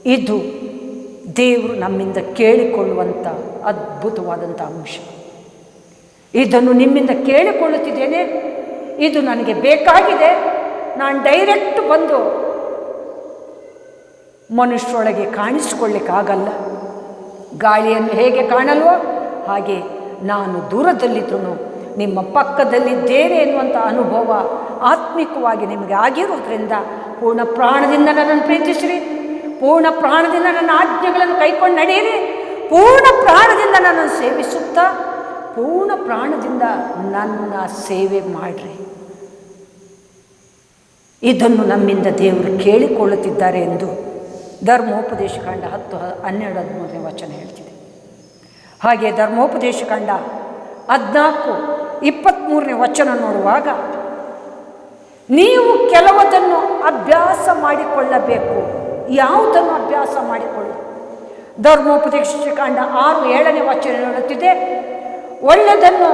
ಇದು ದೇವರು ನಮ್ಮಿಂದ ಕೇಳಿಕೊಳ್ಳುವಂಥ ಅದ್ಭುತವಾದಂಥ ಅಂಶ. ಇದನ್ನು ನಿಮ್ಮಿಂದ ಕೇಳಿಕೊಳ್ಳುತ್ತಿದ್ದೇನೆ, ಇದು ನನಗೆ ಬೇಕಾಗಿದೆ. ನಾನು ಡೈರೆಕ್ಟ್ ಬಂದು ಮನುಷ್ಯರೊಳಗೆ ಕಾಣಿಸಿಕೊಳ್ಳಿಕ್ಕಾಗಲ್ಲ. ಗಾಳಿಯನ್ನು ಹೇಗೆ ಕಾಣಲ್ವೋ ಹಾಗೆ ನಾನು ದೂರದಲ್ಲಿದ್ದರೂ ನಿಮ್ಮ ಪಕ್ಕದಲ್ಲಿದ್ದೇನೆ ಎನ್ನುವಂಥ ಅನುಭವ ಆತ್ಮಿಕವಾಗಿ ನಿಮಗೆ ಆಗಿರೋದ್ರಿಂದ ಪೂರ್ಣ ಪ್ರಾಣದಿಂದ ನನ್ನನ್ನು ಪ್ರೀತಿಸಿರಿ, ಪೂರ್ಣ ಪ್ರಾಣದಿಂದ ನನ್ನ ಆಜ್ಞೆಗಳನ್ನು ಕೈಕೊಂಡು ನಡೆಯಿರಿ, ಪೂರ್ಣ ಪ್ರಾಣದಿಂದ ನನ್ನನ್ನು ಸೇವಿಸುತ್ತಾ ಪೂರ್ಣ ಪ್ರಾಣದಿಂದ ನನ್ನ ಸೇವೆ ಮಾಡಿರಿ. ಇದನ್ನು ನಮ್ಮಿಂದ ದೇವರು ಕೇಳಿಕೊಳ್ಳುತ್ತಿದ್ದಾರೆ ಎಂದು ಧರ್ಮೋಪದೇಶ ಕಾಂಡ 10:12-13 ವಚನ ಹೇಳ್ತಿದೆ. ಹಾಗೆ ಧರ್ಮೋಪದೇಶ ಕಾಂಡ 14:23 ವಚನ ನೋಡುವಾಗ, ನೀವು ಕೆಲವದನ್ನು ಅಭ್ಯಾಸ ಮಾಡಿಕೊಳ್ಳಬೇಕು. ಯಾವುದನ್ನು ಅಭ್ಯಾಸ ಮಾಡಿಕೊಳ್ಳಿ? ಧರ್ಮೋಪದೇಶ ಕಾಂಡ 6:7 ವಚನ ಹೇಳುತ್ತಿದೆ, ಒಳ್ಳೆಯದನ್ನು,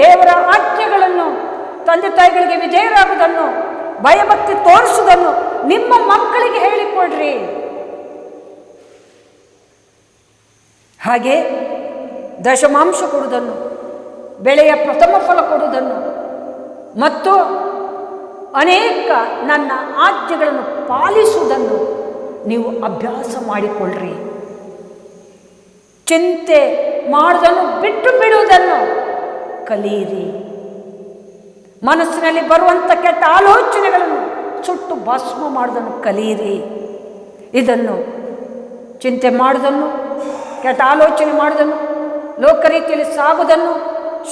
ದೇವರ ಆಜ್ಞೆಗಳನ್ನು, ತಂದೆ ತಾಯಿಗಳಿಗೆ ವಿಧೇಯರಾಗುವುದನ್ನು, ಭಯಭಕ್ತಿ ತೋರಿಸುವುದನ್ನು ನಿಮ್ಮ ಮಕ್ಕಳಿಗೆ ಹೇಳಿಕೊಡ್ರಿ. ಹಾಗೆ ದಶಮಾಂಶ ಕೊಡುವುದನ್ನು, ಬೆಳೆಯ ಪ್ರಥಮ ಫಲ ಕೊಡುವುದನ್ನು ಮತ್ತು ಅನೇಕ ನನ್ನ ಆಜ್ಞೆಗಳನ್ನು ಪಾಲಿಸುವುದನ್ನು ನೀವು ಅಭ್ಯಾಸ ಮಾಡಿಕೊಳ್ಳ್ರಿ. ಚಿಂತೆ ಮಾಡುವುದನ್ನು ಬಿಟ್ಟು ಬಿಡುವುದನ್ನು ಕಲಿಯಿರಿ. ಮನಸ್ಸಿನಲ್ಲಿ ಬರುವಂಥ ಕೆಟ್ಟ ಆಲೋಚನೆಗಳನ್ನು ಸುಟ್ಟು ಭಸ್ಮ ಮಾಡುವುದನ್ನು ಕಲಿಯಿರಿ. ಇದನ್ನು ಚಿಂತೆ ಮಾಡುವುದನ್ನು, ಕೆಟ್ಟ ಆಲೋಚನೆ ಮಾಡುವುದನ್ನು, ಲೋಕ ರೀತಿಯಲ್ಲಿ ಸಾಗುವುದನ್ನು,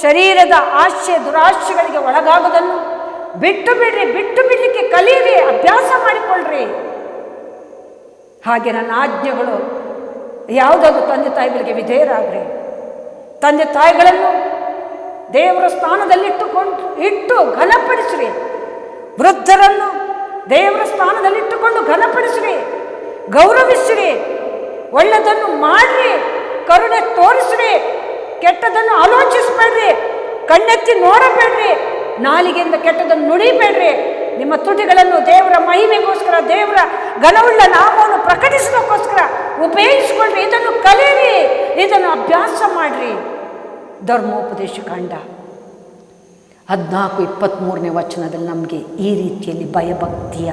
ಶರೀರದ ಆಶೆ ದುರಾಶೆಗಳಿಗೆ ಒಳಗಾಗುವುದನ್ನು ಬಿಟ್ಟು ಬಿಡ್ರಿ. ಬಿಟ್ಟು ಬಿಡಲಿಕ್ಕೆ ಕಲಿಯಿರಿ, ಅಭ್ಯಾಸ ಮಾಡಿಕೊಳ್ಳ್ರಿ. ಹಾಗೆ ನನ್ನ ಆಜ್ಞೆಗಳು ಯಾವುದಾದ್ರು ತಂದೆ ತಾಯಿಗಳಿಗೆ ವಿಧೇಯರಾಗ್ರಿ. ತಂದೆ ತಾಯಿಗಳನ್ನು ದೇವರ ಸ್ಥಾನದಲ್ಲಿಟ್ಟು ಘನಪಡಿಸ್ರಿ. ವೃದ್ಧರನ್ನು ದೇವರ ಸ್ಥಾನದಲ್ಲಿಟ್ಟುಕೊಂಡು ಘನಪಡಿಸ್ರಿ, ಗೌರವಿಸ್ರಿ. ಒಳ್ಳೆಯದನ್ನು ಮಾಡ್ರಿ, ಕರುಣೆ ತೋರಿಸ್ರಿ, ಕೆಟ್ಟದನ್ನು ಆಲೋಚಿಸಬೇಡ್ರಿ, ಕಣ್ಣೆತ್ತಿ ನೋಡಬೇಡ್ರಿ, ನಾಲಿಗೆಯಿಂದ ಕೆಟ್ಟದನ್ನು ನುಡಿಬೇಡ್ರಿ. ನಿಮ್ಮ ತುಟಿಗಳನ್ನು ದೇವರ ಮಹಿಮೆಗೋಸ್ಕರ, ದೇವರ ಘನವುಳ್ಳ ನಾಮವನ್ನು ಪ್ರಕಟಿಸೋದಕ್ಕೋಸ್ಕರ ಉಪಯೋಗಿಸ್ಕೊಳ್ರಿ. ಇದನ್ನು ಕಲೀರಿ, ಇದನ್ನು ಅಭ್ಯಾಸ ಮಾಡ್ರಿ. ಧರ್ಮೋಪದೇಶ ಕಾಂಡ 14:23 ವಚನದಲ್ಲಿ ನಮಗೆ ಈ ರೀತಿಯಲ್ಲಿ ಭಯಭಕ್ತಿಯ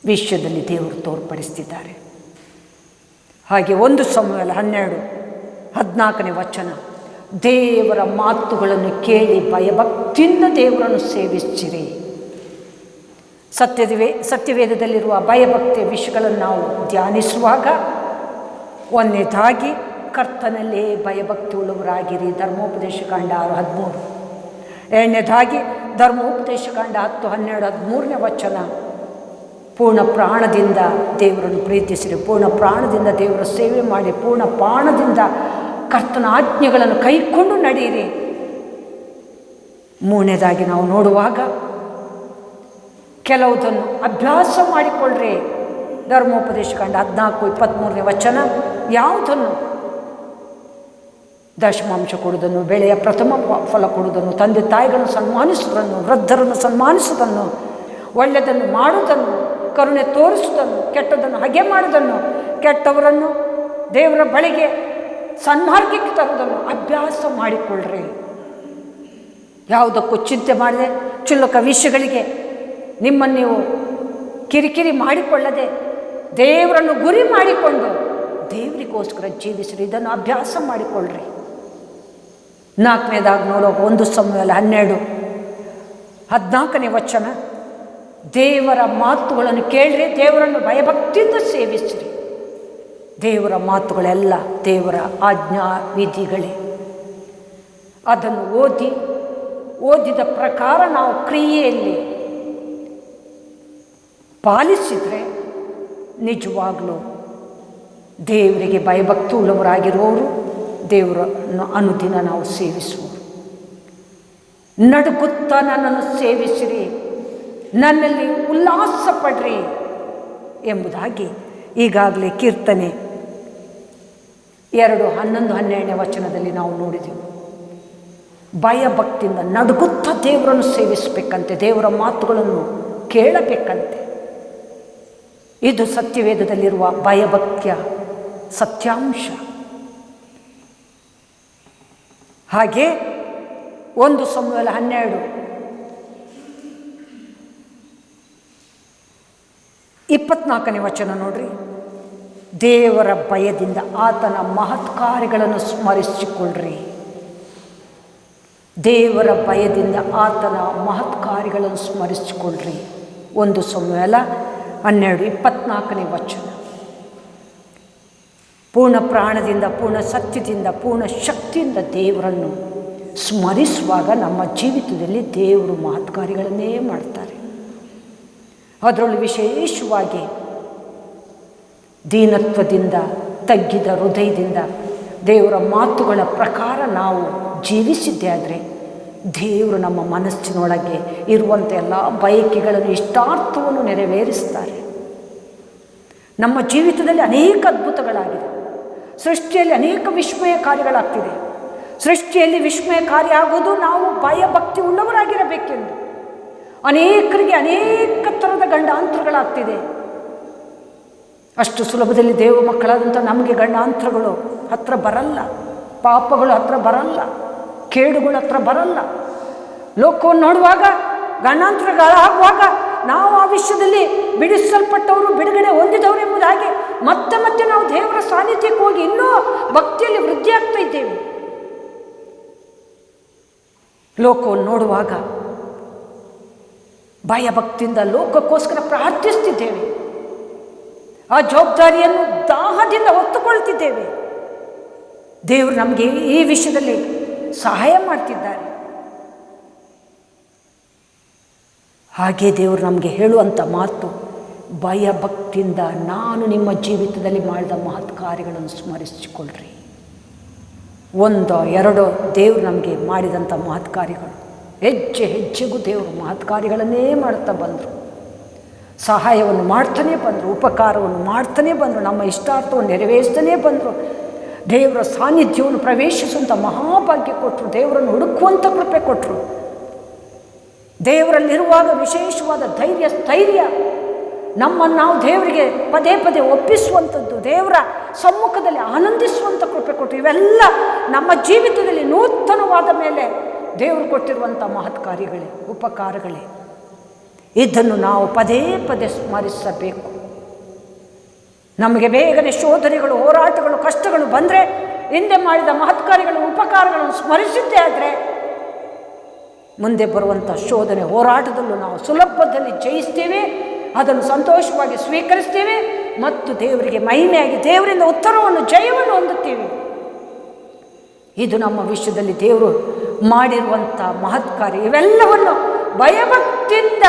ವಿಷಯದಲ್ಲಿ ದೇವರು ತೋರ್ಪಡಿಸ್ತಿದ್ದಾರೆ. ಹಾಗೆ 1 ಸಮುವೇಲ 12:14 ವಚನ, ದೇವರ ಮಾತುಗಳನ್ನು ಕೇಳಿ ಭಯಭಕ್ತಿಯಿಂದ ದೇವರನ್ನು ಸೇವಿಸಿರಿ. ಸತ್ಯವೇದದಲ್ಲಿರುವ ಭಯಭಕ್ತಿಯ ವಿಷಯಗಳನ್ನು ನಾವು ಧ್ಯಾನಿಸುವಾಗ, ಒಂದನೇದಾಗಿ ಕರ್ತನಲ್ಲೇ ಭಯಭಕ್ತಿ ಉಳ್ಳವರಾಗಿರಿ, ಧರ್ಮೋಪದೇಶ ಕಾಂಡ 6:13. ಎರಡನೇದಾಗಿ ಧರ್ಮೋಪದೇಶ ಕಾಂಡ 10:12-13 ವಚನ, ಪೂರ್ಣ ಪ್ರಾಣದಿಂದ ದೇವರನ್ನು ಪ್ರೀತಿಸಿರಿ, ಪೂರ್ಣ ಪ್ರಾಣದಿಂದ ದೇವರ ಸೇವೆ ಮಾಡಿ, ಪೂರ್ಣ ಪ್ರಾಣದಿಂದ ಕರ್ತನ ಆಜ್ಞೆಗಳನ್ನು ಕೈಕೊಂಡು ನಡೆಯಿರಿ. ಮೂರನೇದಾಗಿ ನಾವು ನೋಡುವಾಗ, ಕೆಲವುದನ್ನು ಅಭ್ಯಾಸ ಮಾಡಿಕೊಳ್ಳ್ರಿ. ಧರ್ಮೋಪದೇಶ ಕಾಂಡ 14:23 ವಚನ, ಯಾವುದನ್ನು? ದಶಮಾಂಶ ಕೊಡುವುದನ್ನು, ಬೆಳೆಯ ಪ್ರಥಮ ಫಲ ಕೊಡುವುದನ್ನು, ತಂದೆ ತಾಯಿಗಳನ್ನು ಸನ್ಮಾನಿಸುವುದನ್ನು, ವೃದ್ಧರನ್ನು ಸನ್ಮಾನಿಸುವುದನ್ನು, ಒಳ್ಳೆಯದನ್ನು ಮಾಡುವುದನ್ನು, ಕರುಣೆ ತೋರಿಸುವುದನ್ನು, ಕೆಟ್ಟದನ್ನು ಹಗೆ ಮಾಡುವುದನ್ನು, ಕೆಟ್ಟವರನ್ನು ದೇವರ ಬಳಿಗೆ ಸನ್ಮಾರ್ಗಕ್ಕೆ ತರುವುದನ್ನು ಅಭ್ಯಾಸ ಮಾಡಿಕೊಳ್ಳ್ರಿ. ಯಾವುದಕ್ಕೂ ಚಿಂತೆ ಮಾಡದೆ, ಕ್ಷುಲ್ಲಕ ವಿಷಯಗಳಿಗೆ ನಿಮ್ಮನ್ನು ನೀವು ಕಿರಿಕಿರಿ ಮಾಡಿಕೊಳ್ಳದೆ, ದೇವರನ್ನು ಗುರಿ ಮಾಡಿಕೊಂಡು ದೇವರಿಗೋಸ್ಕರ ಜೀವಿಸ್ರಿ. ಇದನ್ನು ಅಭ್ಯಾಸ ಮಾಡಿಕೊಳ್ಳ್ರಿ. 4ನೇದಾಗಿ ನೋಡೋ 1 ಸಮುವೇಲ 12:14 ವಚನ, ದೇವರ ಮಾತುಗಳನ್ನು ಕೇಳ್ರಿ, ದೇವರನ್ನು ಭಯಭಕ್ತಿಯಿಂದ ಸೇವಿಸ್ರಿ. ದೇವರ ಮಾತುಗಳೆಲ್ಲ ದೇವರ ಆಜ್ಞಾ ವಿಧಿಗಳೇ. ಅದನ್ನು ಓದಿದ ಪ್ರಕಾರ ನಾವು ಕ್ರಿಯೆಯಲ್ಲಿ ಪಾಲಿಸಿದರೆ ನಿಜವಾಗಲೂ ದೇವರಿಗೆ ಭಯಭಕ್ತಿ ಉಳ್ಳವರಾಗಿರುವವರು ದೇವರನ್ನು ಅನುದಿನ ನಾವು ಸೇವಿಸುವರು. ನಡುಗುತ್ತಾ ನನ್ನನ್ನು ಸೇವಿಸಿರಿ, ನನ್ನಲ್ಲಿ ಉಲ್ಲಾಸ ಪಡ್ರಿ ಎಂಬುದಾಗಿ ಈಗಾಗಲೇ ಕೀರ್ತನೆ 2:11-12 ವಚನದಲ್ಲಿ ನಾವು ನೋಡಿದೆವು. ಭಯಭಕ್ತಿಯಿಂದ ನಡುಗುತ್ತಾ ದೇವರನ್ನು ಸೇವಿಸಬೇಕಂತೆ, ದೇವರ ಮಾತುಗಳನ್ನು ಕೇಳಬೇಕಂತೆ. ಇದು ಸತ್ಯವೇದದಲ್ಲಿರುವ ಭಯಭಕ್ತಿಯ ಸತ್ಯಾಂಶ. ಹಾಗೆ 1 ಸಮುವೇಲ 12:24 ವಚನ ನೋಡ್ರಿ. ದೇವರ ಭಯದಿಂದ ಆತನ ಮಹತ್ ಕಾರ್ಯಗಳನ್ನು ಸ್ಮರಿಸಿಕೊಳ್ಳ್ರಿ. ದೇವರ ಭಯದಿಂದ ಆತನ ಮಹತ್ ಕಾರ್ಯಗಳನ್ನು ಸ್ಮರಿಸಿಕೊಳ್ಳ್ರಿ. 1 ಸಮುವೇಲ 12:24 ವಚನ. ಪೂರ್ಣ ಪ್ರಾಣದಿಂದ, ಪೂರ್ಣ ಸತ್ಯದಿಂದ, ಪೂರ್ಣ ಶಕ್ತಿಯಿಂದ ದೇವರನ್ನು ಸ್ಮರಿಸುವಾಗ ನಮ್ಮ ಜೀವಿತದಲ್ಲಿ ದೇವರು ಮಹತ್ ಕಾರ್ಯಗಳನ್ನೇ ಮಾಡ್ತಾರೆ. ಅದರಲ್ಲೂ ವಿಶೇಷವಾಗಿ ದೀನತ್ವದಿಂದ, ತಗ್ಗಿದ ಹೃದಯದಿಂದ ದೇವರ ಮಾತುಗಳ ಪ್ರಕಾರ ನಾವು ಜೀವಿಸಿದ್ದೇ ಆದರೆ ದೇವರು ನಮ್ಮ ಮನಸ್ಸಿನೊಳಗೆ ಇರುವಂಥ ಎಲ್ಲ ಬಯಕೆಗಳನ್ನು, ಇಷ್ಟಾರ್ಥವನ್ನು ನೆರವೇರಿಸ್ತಾರೆ. ನಮ್ಮ ಜೀವಿತದಲ್ಲಿ ಅನೇಕ ಅದ್ಭುತಗಳಾಗಿದೆ. ಸೃಷ್ಟಿಯಲ್ಲಿ ಅನೇಕ ವಿಸ್ಮಯ ಕಾರ್ಯಗಳಾಗ್ತಿದೆ. ಸೃಷ್ಟಿಯಲ್ಲಿ ವಿಸ್ಮಯ ಕಾರ್ಯ ಆಗುವುದು ನಾವು ಭಯಭಕ್ತಿ ಉಳ್ಳವರಾಗಿರಬೇಕೆಂದು. ಅನೇಕರಿಗೆ ಅನೇಕ ಥರದ ಗಂಡಾಂತರಗಳಾಗ್ತಿದೆ. ಅಷ್ಟು ಸುಲಭದಲ್ಲಿ ದೇವ ಮಕ್ಕಳಾದಂಥ ನಮಗೆ ಗಂಡಾಂತರಗಳು ಹತ್ರ ಬರಲ್ಲ, ಪಾಪಗಳು ಹತ್ರ ಬರಲ್ಲ, ಕೇಡುಗಳು ಹತ್ರ ಬರಲ್ಲ. ಲೋಕವನ್ನು ನೋಡುವಾಗ, ಗಂಡಾಂತರಗಳಾಗುವಾಗ ನಾವು ಆ ವಿಷಯದಲ್ಲಿ ಬಿಡಿಸಲ್ಪಟ್ಟವರು, ಬಿಡುಗಡೆ ಹೊಂದಿದವರು ಎಂಬುದಾಗಿ ಮತ್ತೆ ಮತ್ತೆ ನಾವು ದೇವರ ಸಾನ್ನಿಧ್ಯಕ್ಕೆ ಹೋಗಿ ಇನ್ನೂ ಭಕ್ತಿಯಲ್ಲಿ ವೃದ್ಧಿ ಆಗ್ತಾ ಇದ್ದೇವೆ. ಲೋಕವನ್ನು ನೋಡುವಾಗ ಭಯಭಕ್ತಿಯಿಂದ ಲೋಕಕ್ಕೋಸ್ಕರ ಪ್ರಾರ್ಥಿಸ್ತಿದ್ದೇವೆ. ಆ ಜವಾಬ್ದಾರಿಯನ್ನು ದಾಹದಿಂದ ಹೊತ್ತುಕೊಳ್ತಿದ್ದೇವೆ. ದೇವರು ನಮಗೆ ಈ ವಿಷಯದಲ್ಲಿ ಸಹಾಯ ಮಾಡ್ತಿದ್ದಾರೆ. ಹಾಗೆ ದೇವರು ನಮಗೆ ಹೇಳುವಂಥ ಮಾತು, ಭಯಭಕ್ತಿಯಿಂದ ನಾನು ನಿಮ್ಮ ಜೀವಿತದಲ್ಲಿ ಮಾಡಿದ ಮಹತ್ ಕಾರ್ಯಗಳನ್ನು ಸ್ಮರಿಸಿಕೊಳ್ಳ್ರಿ. 1 2 ದೇವರು ನಮಗೆ ಮಾಡಿದಂಥ ಮಹತ್ ಕಾರ್ಯಗಳು. ಹೆಜ್ಜೆ ಹೆಜ್ಜೆಗೂ ದೇವರು ಮಹತ್ ಕಾರ್ಯಗಳನ್ನೇ ಮಾಡ್ತಾ ಬಂದರು. ಸಹಾಯವನ್ನು ಮಾಡ್ತಾನೇ ಬಂದರು, ಉಪಕಾರವನ್ನು ಮಾಡ್ತಾನೇ ಬಂದರು, ನಮ್ಮ ಇಷ್ಟಾರ್ಥವನ್ನು ನೆರವೇರಿಸ್ತಾನೇ ಬಂದರು. ದೇವರ ಸಾನ್ನಿಧ್ಯವನ್ನು ಪ್ರವೇಶಿಸುವಂಥ ಮಹಾಭಾಗ್ಯ ಕೊಟ್ಟರು. ದೇವರನ್ನು ಹುಡುಕುವಂಥ ಕೃಪೆ ಕೊಟ್ಟರು. ದೇವರಲ್ಲಿರುವಾಗ ವಿಶೇಷವಾದ ಸ್ಥೈರ್ಯ ನಮ್ಮನ್ನು ನಾವು ದೇವರಿಗೆ ಪದೇ ಪದೇ ಒಪ್ಪಿಸುವಂಥದ್ದು, ದೇವರ ಸಮ್ಮುಖದಲ್ಲಿ ಆನಂದಿಸುವಂಥ ಕೃಪೆ ಕೊಟ್ಟರು. ಇವೆಲ್ಲ ನಮ್ಮ ಜೀವಿತದಲ್ಲಿ ನೂತನವಾದ ಮೇಲೆ ದೇವರು ಕೊಟ್ಟಿರುವಂಥ ಮಹತ್ ಕಾರ್ಯಗಳೇ, ಉಪಕಾರಗಳೇ. ಇದನ್ನು ನಾವು ಪದೇ ಪದೇ ಸ್ಮರಿಸಬೇಕು. ನಮಗೆ ಬೇಗನೆ ಶೋಧನೆಗಳು, ಹೋರಾಟಗಳು, ಕಷ್ಟಗಳು ಬಂದರೆ ಹಿಂದೆ ಮಾಡಿದ ಮಹತ್ ಕಾರ್ಯಗಳು, ಉಪಕಾರಗಳನ್ನು ಸ್ಮರಿಸಿದ್ದೇ ಆದರೆ ಮುಂದೆ ಬರುವಂಥ ಶೋಧನೆ, ಹೋರಾಟದಲ್ಲೂ ನಾವು ಸುಲಭದಲ್ಲಿ ಜಯಿಸ್ತೇವೆ. ಅದನ್ನು ಸಂತೋಷವಾಗಿ ಸ್ವೀಕರಿಸ್ತೇವೆ ಮತ್ತು ದೇವರಿಗೆ ಮಹಿಮೆಯಾಗಿ ದೇವರಿಂದ ಉತ್ತರವನ್ನು, ಜಯವನ್ನು ಹೊಂದುತ್ತೇವೆ. ಇದು ನಮ್ಮ ವಿಷಯದಲ್ಲಿ ದೇವರು ಮಾಡಿರುವಂಥ ಮಹತ್ ಕಾರ್ಯ. ಇವೆಲ್ಲವನ್ನು ಭಯಭಕ್ತಿಯಿಂದ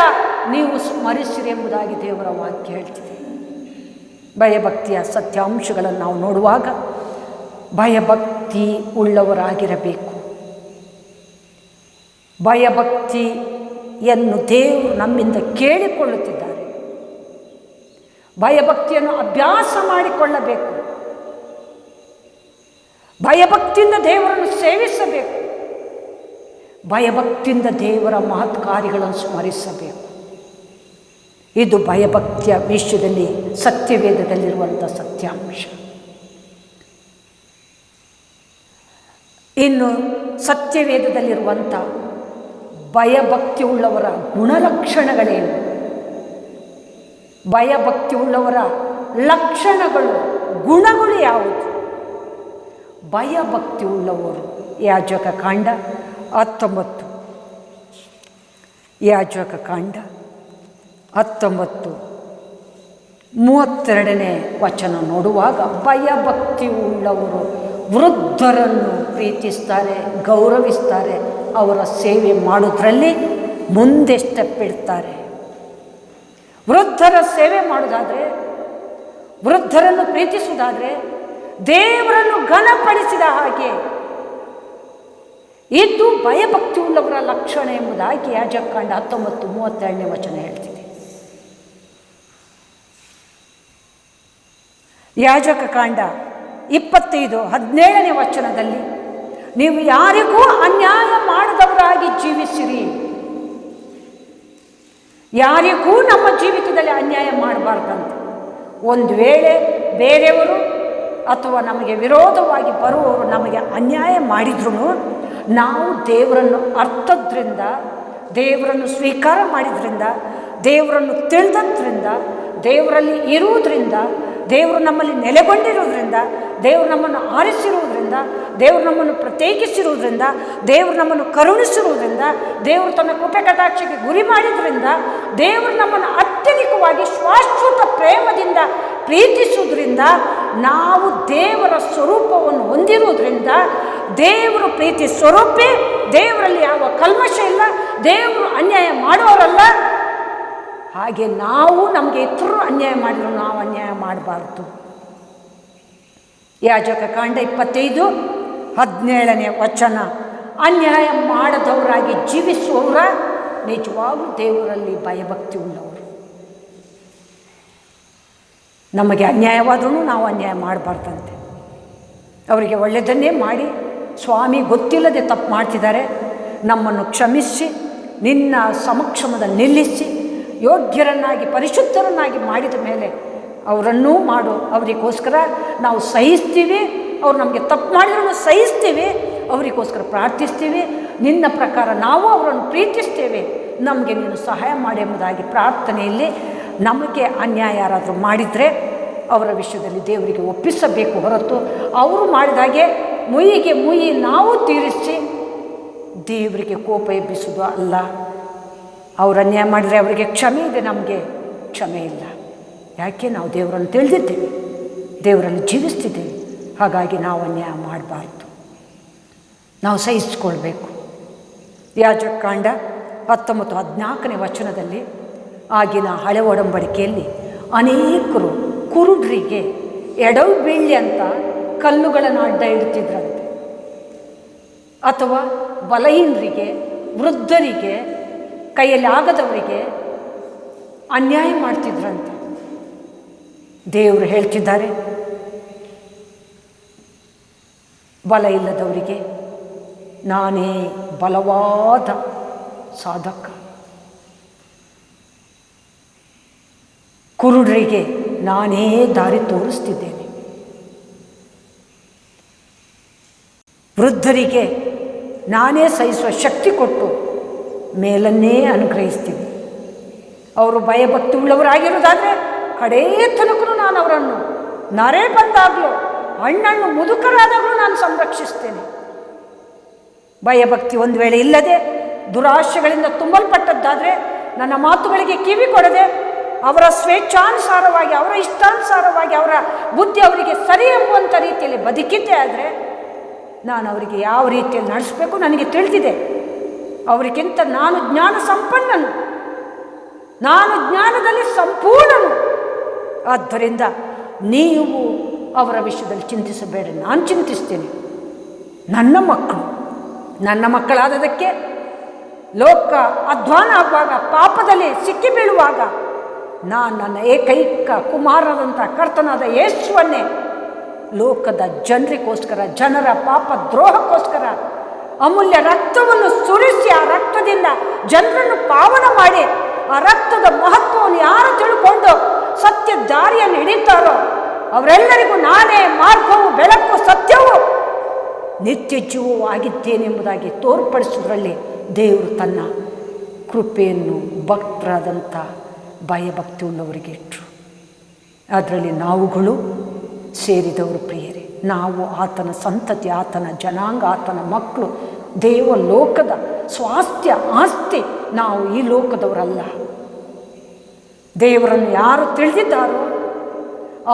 ನೀವು ಸ್ಮರಿಸಿರಿ ಎಂಬುದಾಗಿ ದೇವರ ವಾಕ್ಯ ಹೇಳ್ತಿದೆ. ಭಯಭಕ್ತಿಯ ಸತ್ಯಾಂಶಗಳನ್ನು ನಾವು ನೋಡುವಾಗ ಭಯಭಕ್ತಿ ಉಳ್ಳವರಾಗಿರಬೇಕು. ಭಯಭಕ್ತಿಯನ್ನು ದೇವರು ನಮ್ಮಿಂದ ಕೇಳಿಕೊಳ್ಳುತ್ತಿದ್ದಾರೆ. ಭಯಭಕ್ತಿಯನ್ನು ಅಭ್ಯಾಸ ಮಾಡಿಕೊಳ್ಳಬೇಕು. ಭಯಭಕ್ತಿಯಿಂದ ದೇವರನ್ನು ಸೇವಿಸಬೇಕು. ಭಯಭಕ್ತಿಯಿಂದ ದೇವರ ಮಹತ್ ಕಾರ್ಯಗಳನ್ನು ಸ್ಮರಿಸಬೇಕು. ಇದು ಭಯಭಕ್ತಿಯ ವಿಷಯದಲ್ಲಿ ಸತ್ಯವೇದದಲ್ಲಿರುವಂಥ ಸತ್ಯಾಂಶ. ಇನ್ನು ಸತ್ಯವೇದದಲ್ಲಿರುವಂಥ ಭಯಭಕ್ತಿ ಉಳ್ಳವರ ಗುಣಲಕ್ಷಣಗಳೇನು? ಭಯಭಕ್ತಿ ಉಳ್ಳವರ ಲಕ್ಷಣಗಳು, ಗುಣಗಳು ಯಾವುದು? ಭಯಭಕ್ತಿ ಉಳ್ಳವರು ಯಾಜಕಕಾಂಡ 19, ಯಾಜಕಕಾಂಡ 19:32 ವಚನ ನೋಡುವಾಗ, ಭಯಭಕ್ತಿ ಉಳ್ಳವರು ವೃದ್ಧರನ್ನು ಪ್ರೀತಿಸ್ತಾರೆ, ಗೌರವಿಸ್ತಾರೆ, ಅವರ ಸೇವೆ ಮಾಡೋದ್ರಲ್ಲಿ ಮುಂದೆ ಸ್ಟೆಪ್ ಇಡ್ತಾರೆ. ವೃದ್ಧರ ಸೇವೆ ಮಾಡೋದಾದರೆ, ವೃದ್ಧರನ್ನು ಪ್ರೀತಿಸುವುದಾದರೆ, ದೇವರನ್ನು ಘನಪಡಿಸಿದ ಹಾಗೆ ಇದು ಭಯಭಕ್ತಿ ಉಳ್ಳವರ ಲಕ್ಷಣ ಎಂಬುದಾಗಿ ಯಾಜಕಕಾಂಡ 19:32 ವಚನ ಹೇಳ್ತಿದೆ. ಯಾಜಕಕಾಂಡ 25:17 ವಚನದಲ್ಲಿ, ನೀವು ಯಾರಿಗೂ ಅನ್ಯಾಯ ಮಾಡದವರಾಗಿ ಜೀವಿಸಿರಿ. ಯಾರಿಗೂ ನಮ್ಮ ಜೀವಿತದಲ್ಲಿ ಅನ್ಯಾಯ ಮಾಡಬಾರ್ದಂತೆ. ಒಂದು ವೇಳೆ ಬೇರೆಯವರು ಅಥವಾ ನಮಗೆ ವಿರೋಧವಾಗಿ ಬರುವವರು ನಮಗೆ ಅನ್ಯಾಯ ಮಾಡಿದ್ರೂ ನಾವು ದೇವರನ್ನು ಅರ್ಥದ್ರಿಂದ, ದೇವರನ್ನು ಸ್ವೀಕಾರ ಮಾಡಿದ್ರಿಂದ, ದೇವರನ್ನು ತಿಳಿದ್ರಿಂದ, ದೇವರಲ್ಲಿ ಇರುವುದರಿಂದ, ದೇವರು ನಮ್ಮಲ್ಲಿ ನೆಲೆಗೊಂಡಿರುವುದರಿಂದ, ದೇವರು ನಮ್ಮನ್ನು ಆರಿಸಿರುವುದರಿಂದ, ದೇವರು ನಮ್ಮನ್ನು ಪ್ರತ್ಯೇಕಿಸಿರುವುದರಿಂದ, ದೇವರು ನಮ್ಮನ್ನು ಕರುಣಿಸಿರುವುದರಿಂದ, ದೇವರು ತನ್ನ ಕೃಪೆ ಕಟಾಕ್ಷಕ್ಕೆ ಗುರಿ ಮಾಡಿದ್ರಿಂದ, ದೇವರು ನಮ್ಮನ್ನು ಅತ್ಯಧಿಕವಾಗಿ ಶಾಶ್ವತ ಪ್ರೇಮದಿಂದ ಪ್ರೀತಿಸುವುದರಿಂದ, ನಾವು ದೇವರ ಸ್ವರೂಪವನ್ನು ಹೊಂದಿರುವುದರಿಂದ, ದೇವರು ಪ್ರೀತಿ ಸ್ವರೂಪಿ, ದೇವರಲ್ಲಿ ಯಾವ ಕಲ್ಮಶ ಇಲ್ಲ, ದೇವರು ಅನ್ಯಾಯ ಮಾಡುವವರಲ್ಲ. ಹಾಗೆ ನಾವು ನಮಗೆ ಇತರರು ಅನ್ಯಾಯ ಮಾಡಿದ್ರು ನಾವು ಅನ್ಯಾಯ ಮಾಡಬಾರ್ದು. ಯಾಜಕಕಾಂಡ 25:17 ವಚನ, ಅನ್ಯಾಯ ಮಾಡದವರಾಗಿ ಜೀವಿಸುವವರ ನಿಜವಾಗ್ಲೂ ದೇವರಲ್ಲಿ ಭಯಭಕ್ತಿ ಉಳ್ಳವರು. ನಮಗೆ ಅನ್ಯಾಯವಾದ್ರೂ ನಾವು ಅನ್ಯಾಯ ಮಾಡಬಾರ್ದಂತೆ. ಅವರಿಗೆ ಒಳ್ಳೆಯದನ್ನೇ ಮಾಡಿ, ಸ್ವಾಮಿ ಗೊತ್ತಿಲ್ಲದೆ ತಪ್ಪು ಮಾಡ್ತಿದ್ದಾರೆ, ನಮ್ಮನ್ನು ಕ್ಷಮಿಸಿ ನಿನ್ನ ಸಮಕ್ಷಮದಲ್ಲಿ ನಿಲ್ಲಿಸಿ ಯೋಗ್ಯರನ್ನಾಗಿ ಪರಿಶುದ್ಧರನ್ನಾಗಿ ಮಾಡಿದ ಮೇಲೆ ಅವರನ್ನೂ ಮಾಡು, ಅವರಿಗೋಸ್ಕರ ನಾವು ಸಹಿಸ್ತೀವಿ, ಅವ್ರು ನಮಗೆ ತಪ್ಪು ಮಾಡಿದ್ರೂ ಸಹಿಸ್ತೀವಿ, ಅವರಿಗೋಸ್ಕರ ಪ್ರಾರ್ಥಿಸ್ತೀವಿ, ನಿನ್ನ ಪ್ರಕಾರ ನಾವು ಅವರನ್ನು ಪ್ರೀತಿಸ್ತೇವೆ, ನಮಗೆ ನೀನು ಸಹಾಯ ಮಾಡಿ ಎಂಬುದಾಗಿ ಪ್ರಾರ್ಥನೆಯಲ್ಲಿ ನಮಗೆ ಅನ್ಯಾಯ ಯಾರಾದರೂ ಮಾಡಿದರೆ ಅವರ ವಿಷಯದಲ್ಲಿ ದೇವರಿಗೆ ಒಪ್ಪಿಸಬೇಕು ಹೊರತು ಅವರು ಮಾಡಿದಾಗೆ ಮುಯಿಗೆ ಮುಯಿ ನಾವು ತೀರಿಸಿ ದೇವರಿಗೆ ಕೋಪ ಎಬ್ಬಿಸೋದು ಅಲ್ಲ. ಅವರು ಅನ್ಯಾಯ ಮಾಡಿದರೆ ಅವರಿಗೆ ಕ್ಷಮೆ ಇದೆ, ನಮಗೆ ಕ್ಷಮೆ ಇಲ್ಲ. ಯಾಕೆ? ನಾವು ದೇವರನ್ನು ತಿಳಿದಿದ್ದೇವೆ, ದೇವರಲ್ಲಿ ಜೀವಿಸ್ತಿದ್ದೇವೆ. ಹಾಗಾಗಿ ನಾವು ಅನ್ಯಾಯ ಮಾಡಬಾರ್ದು, ನಾವು ಸಹಿಸಿಕೊಳ್ಬೇಕು. ಯಾಜಕಕಾಂಡ 19:14 ವಚನದಲ್ಲಿ, ಆಗಿನ ಹಳೆ ಒಡಂಬಡಿಕೆಯಲ್ಲಿ ಅನೇಕರು ಕುರುಡರಿಗೆ ಎಡವು ಬೀಳಿ ಅಂತ ಕಲ್ಲುಗಳನ್ನು ಅಡ್ಡ ಇಡ್ತಿದ್ರಂತೆ, ಅಥವಾ ಬಲಹೀನರಿಗೆ, ವೃದ್ಧರಿಗೆ, ಕೈಯಲ್ಲಿ ಆಗದವರಿಗೆ ಅನ್ಯಾಯ ಮಾಡ್ತಿದ್ರಂತೆ. ದೇವರು ಹೇಳ್ತಿದ್ದಾರೆ, ಬಲ ಇಲ್ಲದವರಿಗೆ ನಾನೇ ಬಲವಾದ ಸಾಧಕ, ಕುರುಡರಿಗೆ ನಾನೇ ದಾರಿ ತೋರಿಸ್ತಿದ್ದೇನೆ, ವೃದ್ಧರಿಗೆ ನಾನೇ ಸಹಿಸುವ ಶಕ್ತಿ ಕೊಟ್ಟು ಮೇಲನ್ನೇ ಅನುಗ್ರಹಿಸ್ತೀನಿ. ಅವರು ಭಯಭಕ್ತಿ ಉಳ್ಳವರಾಗಿರೋದಾದರೆ ಕಡೇ ತನಕನೂ ನಾನು ಅವರನ್ನು ನರೆ ಬಂದಾಗಲೂ ಹಣ್ಣನ್ನು ಮುದುಕರಾದಾಗಲೂ ನಾನು ಸಂರಕ್ಷಿಸ್ತೇನೆ. ಭಯಭಕ್ತಿ ಒಂದು ವೇಳೆ ಇಲ್ಲದೆ ದುರಾಶೆಗಳಿಂದ ತುಂಬಲ್ಪಟ್ಟದ್ದಾದರೆ, ನನ್ನ ಮಾತುಗಳಿಗೆ ಕಿವಿ ಕೊಡದೆ ಅವರ ಸ್ವೇಚ್ಛಾನುಸಾರವಾಗಿ, ಅವರ ಇಷ್ಟಾನುಸಾರವಾಗಿ, ಅವರ ಬುದ್ಧಿ ಅವರಿಗೆ ಸರಿ ಎಂಬುವಂಥ ರೀತಿಯಲ್ಲಿ ಬದುಕಿದ್ದೆ ಆದರೆ ನಾನು ಅವರಿಗೆ ಯಾವ ರೀತಿಯಲ್ಲಿ ನಡೆಸಬೇಕು ನನಗೆ ತಿಳಿದಿದೆ. ಅವರಿಗಿಂತ ನಾನು ಜ್ಞಾನ ಸಂಪನ್ನನು, ನಾನು ಜ್ಞಾನದಲ್ಲಿ ಸಂಪೂರ್ಣನು. ಆದ್ದರಿಂದ ನೀವು ಅವರ ವಿಷಯದಲ್ಲಿ ಚಿಂತಿಸಬೇಡಿ, ನಾನು ಚಿಂತಿಸ್ತೇನೆ. ನನ್ನ ಮಕ್ಕಳಾದದಕ್ಕೆ ಲೋಕ ಅಧ್ವಾನ ಆಗುವಾಗ, ಪಾಪದಲ್ಲಿ ಸಿಕ್ಕಿ ಬೀಳುವಾಗ, ನಾನು ನನ್ನ ಏಕೈಕ ಕುಮಾರನಾದಂಥ ಕರ್ತನಾದ ಯೇಸುವನ್ನೇ ಲೋಕದ ಜನರಿಗೋಸ್ಕರ, ಜನರ ಪಾಪ ದ್ರೋಹಕ್ಕೋಸ್ಕರ ಅಮೂಲ್ಯ ರಕ್ತವನ್ನು ಸುರಿಸಿ, ಆ ರಕ್ತದಿಂದ ಜನರನ್ನು ಪಾವನ ಮಾಡಿ, ಆ ರಕ್ತದ ಮಹತ್ವವನ್ನು ಯಾರು ತಿಳ್ಕೊಂಡು ಸತ್ಯ ದಾರಿಯನ್ನು ಹಿಡಿತಾರೋ ಅವರೆಲ್ಲರಿಗೂ ನಾನೇ ಮಾರ್ಗವು, ಬೆಳಕು, ಸತ್ಯವೂ, ನಿತ್ಯ ಜೀವವೂ ಆಗಿದ್ದೇನೆಂಬುದಾಗಿ ತೋರ್ಪಡಿಸೋದ್ರಲ್ಲಿ ದೇವರು ತನ್ನ ಕೃಪೆಯನ್ನು ಭಕ್ತರಾದಂಥ ಭಯಭಕ್ತಿ ಉಳ್ಳವರಿಗೆ ಇಟ್ಟರು. ಅದರಲ್ಲಿ ನಾವುಗಳು ಸೇರಿದವರು ಪ್ರಿಯರೇ. ನಾವು ಆತನ ಸಂತತಿ, ಆತನ ಜನಾಂಗ, ಆತನ ಮಕ್ಕಳು, ದೇವಲೋಕದ ಸ್ವಾಸ್ಥ್ಯ ಆಸ್ತಿ. ನಾವು ಈ ಲೋಕದವರಲ್ಲ. ದೇವರನ್ನು ಯಾರು ತಿಳಿದಿದ್ದಾರೋ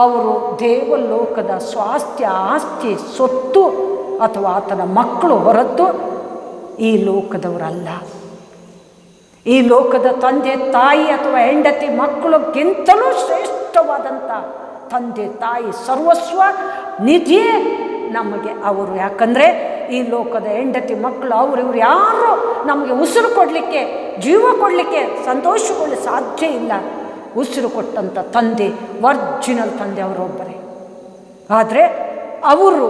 ಅವರು ದೇವಲೋಕದ ಸ್ವಾಸ್ಥ್ಯ ಆಸ್ತಿ, ಸೊತ್ತು ಅಥವಾ ಆತನ ಮಕ್ಕಳು ಹೊರತು ಈ ಲೋಕದವರಲ್ಲ. ಈ ಲೋಕದ ತಂದೆ ತಾಯಿ ಅಥವಾ ಹೆಂಡತಿ ಮಕ್ಕಳಿಗಿಂತಲೂ ಶ್ರೇಷ್ಠವಾದಂಥ ತಂದೆ ತಾಯಿ, ಸರ್ವಸ್ವ ನಿಧಿಯೇ ನಮಗೆ ಅವರು. ಯಾಕಂದರೆ ಈ ಲೋಕದ ಹೆಂಡತಿ ಮಕ್ಕಳು ಇವರು ಯಾರು ನಮಗೆ ಉಸಿರು ಕೊಡಲಿಕ್ಕೆ, ಜೀವ ಕೊಡಲಿಕ್ಕೆ, ಸಂತೋಷಗೊಳ್ಳಿ ಸಾಧ್ಯ ಇಲ್ಲ. ಉಸಿರು ಕೊಟ್ಟಂಥ ತಂದೆ, ಒರ್ಜಿನಲ್ ತಂದೆ ಅವರೊಬ್ಬರೇ. ಆದರೆ ಅವರು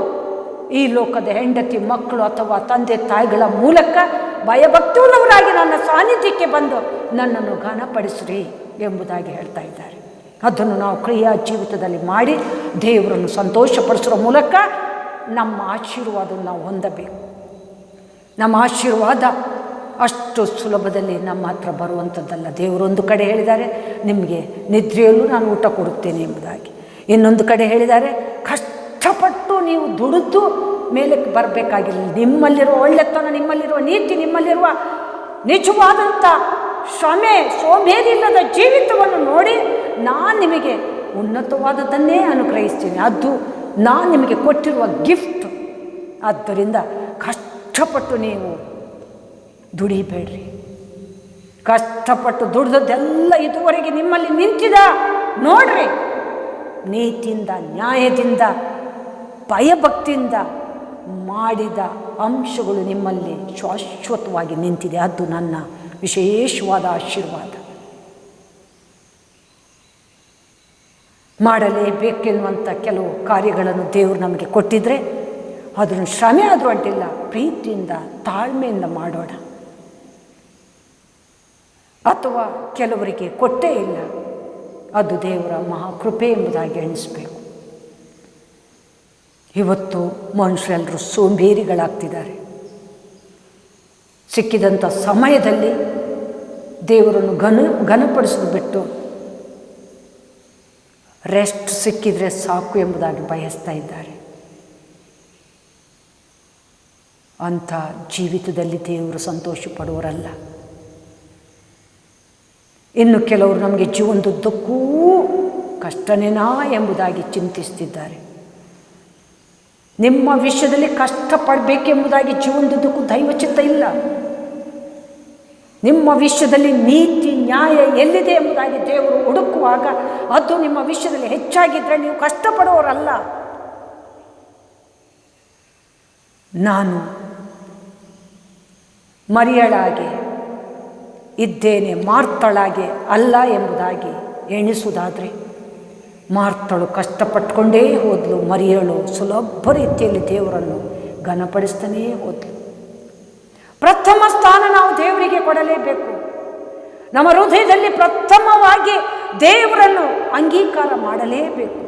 ಈ ಲೋಕದ ಹೆಂಡತಿ ಮಕ್ಕಳು ಅಥವಾ ತಂದೆ ತಾಯಿಗಳ ಮೂಲಕ ಭಯಭಕ್ತಿಯುಳ್ಳವರಾಗಿ ನನ್ನ ಸಾನ್ನಿಧ್ಯಕ್ಕೆ ಬಂದು ನನ್ನನ್ನು ಘನಪಡಿಸ್ರಿ ಎಂಬುದಾಗಿ ಹೇಳ್ತಾ ಇದ್ದಾರೆ. ಅದನ್ನು ನಾವು ಕ್ರಿಯಾ ಜೀವಿತದಲ್ಲಿ ಮಾಡಿ ದೇವರನ್ನು ಸಂತೋಷಪಡಿಸೋ ಮೂಲಕ ನಮ್ಮ ಆಶೀರ್ವಾದವನ್ನು ನಾವು ಹೊಂದಬೇಕು. ನಮ್ಮ ಆಶೀರ್ವಾದ ಅಷ್ಟು ಸುಲಭದಲ್ಲಿ ನಮ್ಮ ಹತ್ರ ಬರುವಂಥದ್ದಲ್ಲ. ದೇವರೊಂದು ಕಡೆ ಹೇಳಿದ್ದಾರೆ, ನಿಮಗೆ ನಿದ್ರೆಯಲ್ಲೂ ನಾನು ಊಟ ಕೊಡುತ್ತೇನೆ ಎಂಬುದಾಗಿ. ಇನ್ನೊಂದು ಕಡೆ ಹೇಳಿದ್ದಾರೆ, ಕಷ್ಟಪಟ್ಟು ನೀವು ದುಡಿದು ಮೇಲಕ್ಕೆ ಬರಬೇಕಾಗಿಲ್ಲ. ನಿಮ್ಮಲ್ಲಿರುವ ಒಳ್ಳೆತನ, ನಿಮ್ಮಲ್ಲಿರುವ ನೀತಿ, ನಿಮ್ಮಲ್ಲಿರುವ ನಿಜವಾದಂಥ ಶ್ರಮೆ, ಸೋಂಬೇರಿ ಇಲ್ಲದ ಜೀವಿತವನ್ನು ನೋಡಿ ನಾನು ನಿಮಗೆ ಉನ್ನತವಾದದ್ದನ್ನೇ ಅನುಗ್ರಹಿಸ್ತೀನಿ. ಅದು ನಾನು ನಿಮಗೆ ಕೊಟ್ಟಿರುವ ಗಿಫ್ಟ್. ಆದ್ದರಿಂದ ಕಷ್ಟಪಟ್ಟು ನೀವು ದುಡಿಬೇಡ್ರಿ. ಕಷ್ಟಪಟ್ಟು ದುಡಿದದ್ದೆಲ್ಲ ಇದುವರೆಗೆ ನಿಮ್ಮಲ್ಲಿ ನಿಂತಿದ ನೋಡ್ರಿ. ನೀತಿಯಿಂದ, ನ್ಯಾಯದಿಂದ, ಭಯಭಕ್ತಿಯಿಂದ ಮಾಡಿದ ಅಂಶಗಳು ನಿಮ್ಮಲ್ಲಿ ಶಾಶ್ವತವಾಗಿ ನಿಂತಿದೆ. ಅದು ನನ್ನ ವಿಶೇಷವಾದ ಆಶೀರ್ವಾದ. ಮಾಡಲೇಬೇಕೆನ್ನುವಂಥ ಕೆಲವು ಕಾರ್ಯಗಳನ್ನು ದೇವರು ನಮಗೆ ಕೊಟ್ಟಿದ್ದರೆ ಅದನ್ನು ಶ್ರಮೆ ಆದರೂ ಅಡ್ಡಿಲ್ಲ, ಪ್ರೀತಿಯಿಂದ ತಾಳ್ಮೆಯಿಂದ ಮಾಡೋಣ. ಅಥವಾ ಕೆಲವರಿಗೆ ಕೊಟ್ಟೇ ಇಲ್ಲ, ಅದು ದೇವರ ಮಹಾಕೃಪೆ ಎಂಬುದಾಗಿ ಎಣಿಸಬೇಕು. ಇವತ್ತು ಮನುಷ್ಯರೆಲ್ಲರೂ ಸೋಂಬೇರಿಗಳಾಗ್ತಿದ್ದಾರೆ. ಸಿಕ್ಕಿದಂಥ ಸಮಯದಲ್ಲಿ ದೇವರನ್ನು ಘನಪಡಿಸೋದು ಬಿಟ್ಟು ರೆಸ್ಟ್ ಸಿಕ್ಕಿದರೆ ಸಾಕು ಎಂಬುದಾಗಿ ಬಯಸ್ತಾ ಇದ್ದಾರೆ. ಅಂಥ ಜೀವಿತದಲ್ಲಿ ದೇವರು ಸಂತೋಷ ಪಡುವರಲ್ಲ. ಇನ್ನು ಕೆಲವರು ನಮಗೆ ಜೀವನದುದ್ದಕ್ಕೂ ಕಷ್ಟನೇನಾ ಎಂಬುದಾಗಿ ಚಿಂತಿಸ್ತಿದ್ದಾರೆ. ನಿಮ್ಮ ವಿಷಯದಲ್ಲಿ ಕಷ್ಟಪಡಬೇಕೆಂಬುದಾಗಿ ಜೀವನದುದ್ದಕ್ಕೂ ದೈವಚಿತ್ತ ಇಲ್ಲ. ನಿಮ್ಮ ವಿಷಯದಲ್ಲಿ ನೀತಿ ನ್ಯಾಯ ಎಲ್ಲಿದೆ ಎಂಬುದಾಗಿ ದೇವರು ಹುಡುಕುವಾಗ ಅದು ನಿಮ್ಮ ವಿಷಯದಲ್ಲಿ ಹೆಚ್ಚಾಗಿದ್ದರೆ ನೀವು ಕಷ್ಟಪಡುವವರಲ್ಲ. ನಾನು ಮರಿಯಳಾಗೆ ಇದ್ದೇನೆ, ಮಾರ್ತಳಾಗೆ ಅಲ್ಲ ಎಂಬುದಾಗಿ ಎಣಿಸುವುದಾದರೆ, ಮಾರ್ತಳು ಕಷ್ಟಪಟ್ಟುಕೊಂಡೇ ಹೋದಳು, ಮರಿಯಳು ಸುಲಭ ರೀತಿಯಲ್ಲಿ ದೇವರನ್ನು ಘನಪಡಿಸ್ತಾನೇ ಹೋದಳು. ಪ್ರಥಮ ಸ್ಥಾನ ನಾವು ದೇವರಿಗೆ ಕೊಡಲೇಬೇಕು. ನಮ್ಮ ಹೃದಯದಲ್ಲಿ ಪ್ರಥಮವಾಗಿ ದೇವರನ್ನು ಅಂಗೀಕಾರ ಮಾಡಲೇಬೇಕು.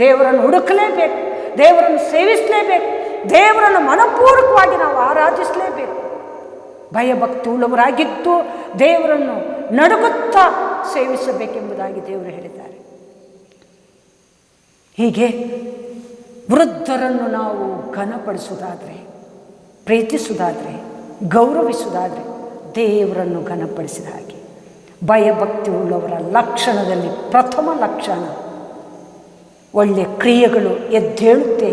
ದೇವರನ್ನು ಹುಡುಕಲೇಬೇಕು, ದೇವರನ್ನು ಸೇವಿಸಲೇಬೇಕು, ದೇವರನ್ನು ಮನಪೂರ್ವಕವಾಗಿ ನಾವು ಆರಾಧಿಸಲೇಬೇಕು. ಭಯಭಕ್ತಿ ಉಳ್ಳವರಾಗಿದ್ದು ದೇವರನ್ನು ನಡುಗುತ್ತಾ ಸೇವಿಸಬೇಕೆಂಬುದಾಗಿ ದೇವರು ಹೇಳಿದ್ದಾರೆ. ಹೀಗೆ ವೃದ್ಧರನ್ನು ನಾವು ಘನಪಡಿಸುವುದಾದರೆ, ಪ್ರೀತಿಸುವುದಾದರೆ, ಗೌರವಿಸುವುದಾದರೆ ದೇವರನ್ನು ಘನಪಡಿಸಿದ ಹಾಗೆ. ಭಯಭಕ್ತಿ ಉಳ್ಳವರ ಲಕ್ಷಣದಲ್ಲಿ ಪ್ರಥಮ ಲಕ್ಷಣ ಒಳ್ಳೆಯ ಕ್ರಿಯೆಗಳು ಎದ್ದೇಳುತ್ತೆ.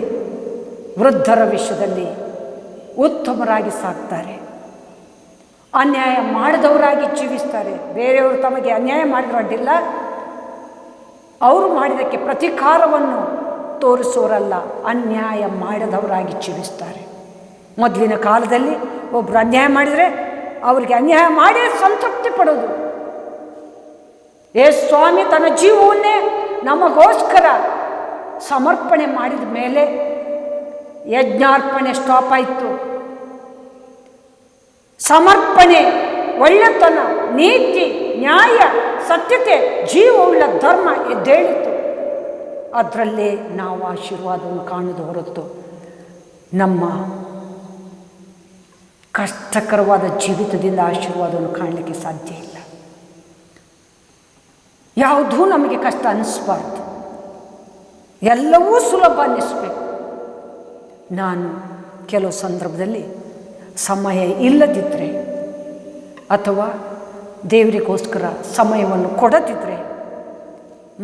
ವೃದ್ಧರ ವಿಷಯದಲ್ಲಿ ಉತ್ತಮರಾಗಿ ಸಾಕ್ತಾರೆ, ಅನ್ಯಾಯ ಮಾಡಿದವರಾಗಿ ಜೀವಿಸ್ತಾರೆ. ಬೇರೆಯವರು ತಮಗೆ ಅನ್ಯಾಯ ಮಾಡಿದ್ರು ಅಡ್ಡಿಲ್ಲ, ಅವರು ಮಾಡಿದ್ದಕ್ಕೆ ಪ್ರತೀಕಾರವನ್ನು ತೋರಿಸೋರಲ್ಲ, ಅನ್ಯಾಯ ಮಾಡಿದವರಾಗಿ ಜೀವಿಸ್ತಾರೆ. ಮೊದಲಿನ ಕಾಲದಲ್ಲಿ ಒಬ್ಬರು ಅನ್ಯಾಯ ಮಾಡಿದರೆ ಅವರಿಗೆ ಅನ್ಯಾಯ ಮಾಡಿ ಸಂತೃಪ್ತಿ ಪಡೋದು. ಸ್ವಾಮಿ ತನ್ನ ಜೀವವನ್ನೇ ನಮಗೋಸ್ಕರ ಸಮರ್ಪಣೆ ಮಾಡಿದ ಮೇಲೆ ಯಜ್ಞಾರ್ಪಣೆ ಸ್ಟಾಪ್ ಆಯಿತು. ಸಮರ್ಪಣೆ, ಒಳ್ಳೆತನ, ನೀತಿ, ನ್ಯಾಯ, ಸತ್ಯತೆ, ಜೀವವುಳ್ಳ ಧರ್ಮ ಎದ್ದೇಳಿತು. ಅದರಲ್ಲೇ ನಾವು ಆಶೀರ್ವಾದವನ್ನು ಕಾಣುವುದು ಹೊರತು ನಮ್ಮ ಕಷ್ಟಕರವಾದ ಜೀವಿತದಿಂದ ಆಶೀರ್ವಾದವನ್ನು ಕಾಣಲಿಕ್ಕೆ ಸಾಧ್ಯ ಇಲ್ಲ. ಯಾವುದೂ ನಮಗೆ ಕಷ್ಟ ಅನ್ನಿಸ್ಬಾರ್ದು, ಎಲ್ಲವೂ ಸುಲಭ ಅನ್ನಿಸ್ಬೇಕು. ನಾನು ಕೆಲವು ಸಂದರ್ಭದಲ್ಲಿ ಸಮಯ ಇಲ್ಲದಿದ್ದರೆ ಅಥವಾ ದೇವರಿಗೋಸ್ಕರ ಸಮಯವನ್ನು ಕೊಡದಿದ್ದರೆ